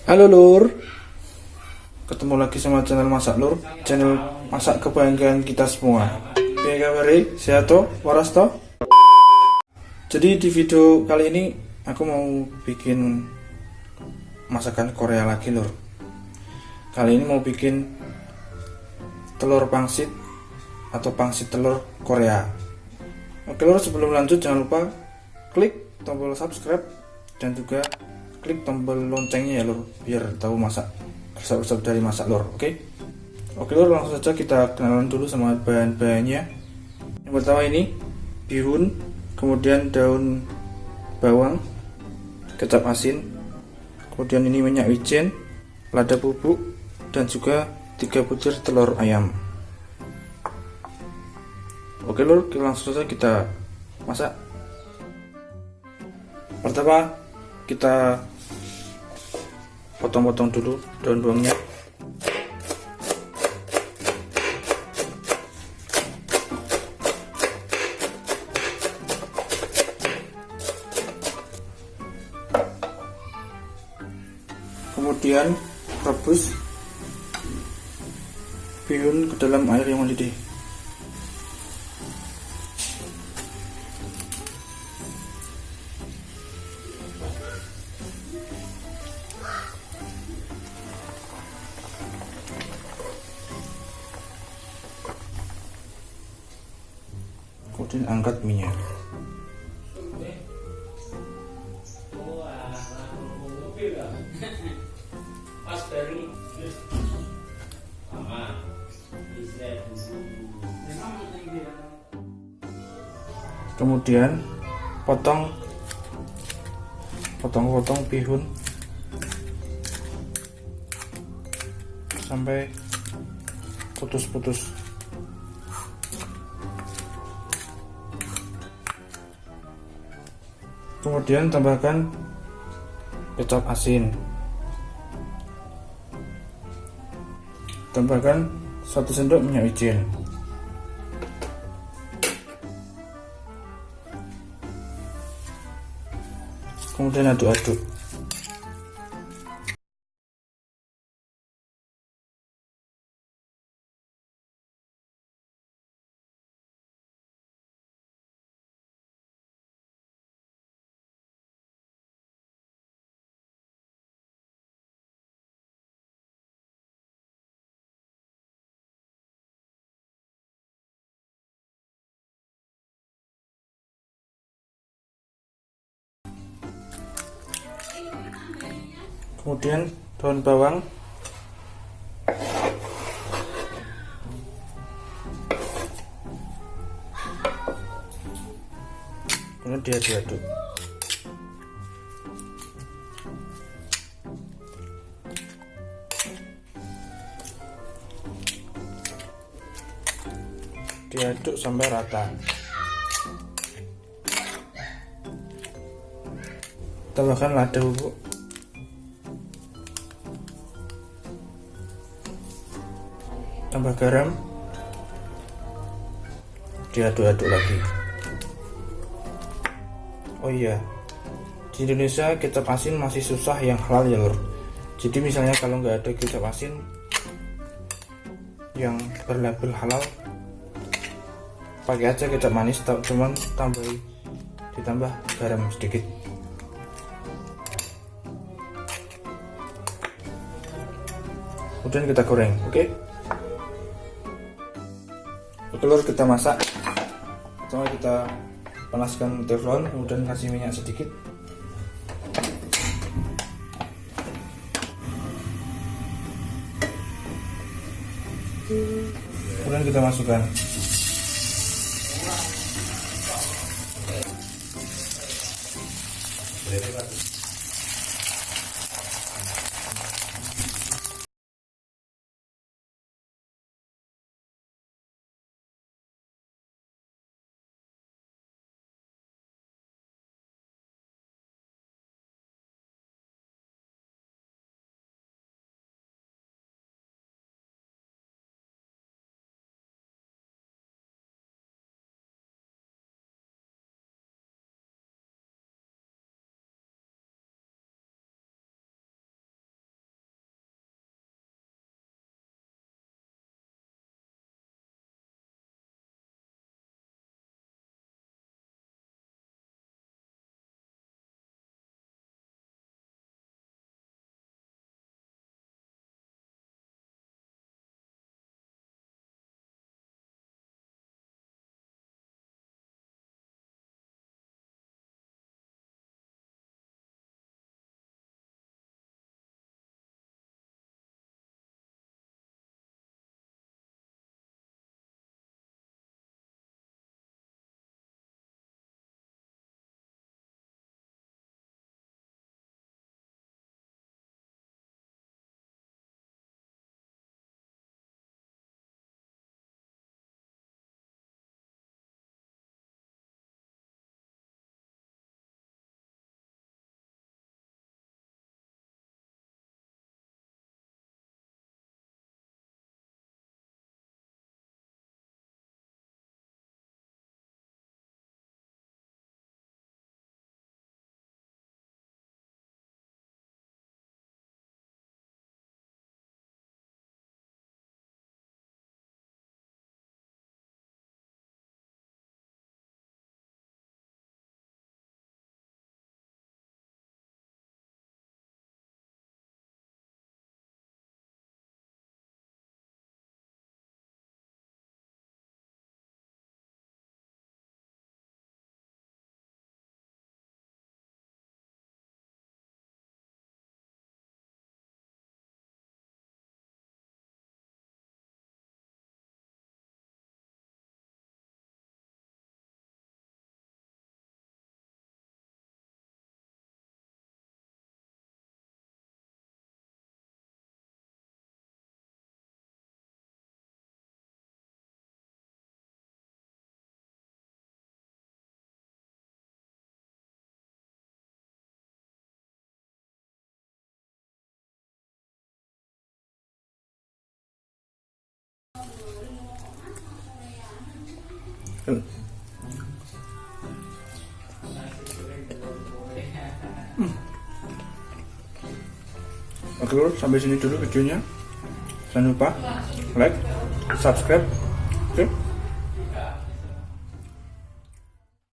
Halo Lur, ketemu lagi sama channel Masak Lur, channel masak kebanggaan kita semua. Piye kabare? Sehat toh? Waras toh? Jadi di video kali ini aku mau bikin masakan Korea lagi Lur. Kali ini mau bikin telur pangsit atau pangsit telur Korea. Oke Lur, sebelum lanjut jangan lupa klik tombol subscribe dan juga klik tombol loncengnya ya Lur, biar tahu masak resep-resep dari Masak Lur. Oke Lur, langsung saja kita kenalan dulu sama bahan-bahannya. Yang pertama ini bihun, kemudian daun bawang, kecap asin, kemudian ini minyak wijen, lada bubuk, dan juga 3 butir telur ayam. Oke Lur, langsung saja kita masak. Pertama kita potong-potong dulu daun bawangnya. Kemudian rebus bihun ke dalam air yang mendidih. Kemudian angkat minyak. Kemudian potong bihun sampai putus-putus. Kemudian tambahkan kecap asin, tambahkan 1 sendok minyak wijen, kemudian aduk-aduk. Kemudian daun bawang, kemudian diaduk-aduk. Diaduk sampai rata. Tambahkan lada bubuk, tambah garam, diaduk-aduk lagi. Oh iya, di Indonesia kecap asin masih susah yang halal ya Lur. Jadi misalnya kalau nggak ada kecap asin yang berlabel halal, pakai aja kecap manis, cuman ditambah garam sedikit. Kemudian kita goreng. Oke Lur, kita masak. Pertama kita panaskan teflon, kemudian kasih minyak sedikit. Kemudian kita masukkan Oke lur, sampai sini dulu videonya. Jangan lupa like, subscribe. Oke.